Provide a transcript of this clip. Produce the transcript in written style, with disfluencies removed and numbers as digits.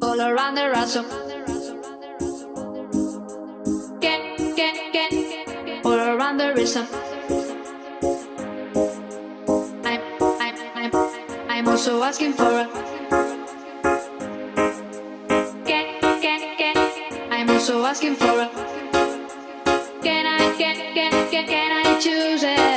all around the ransom. All around the rhythm. I'm, I'm, I'm, I'm also asking for a. I'm also asking for a. Can I choose it?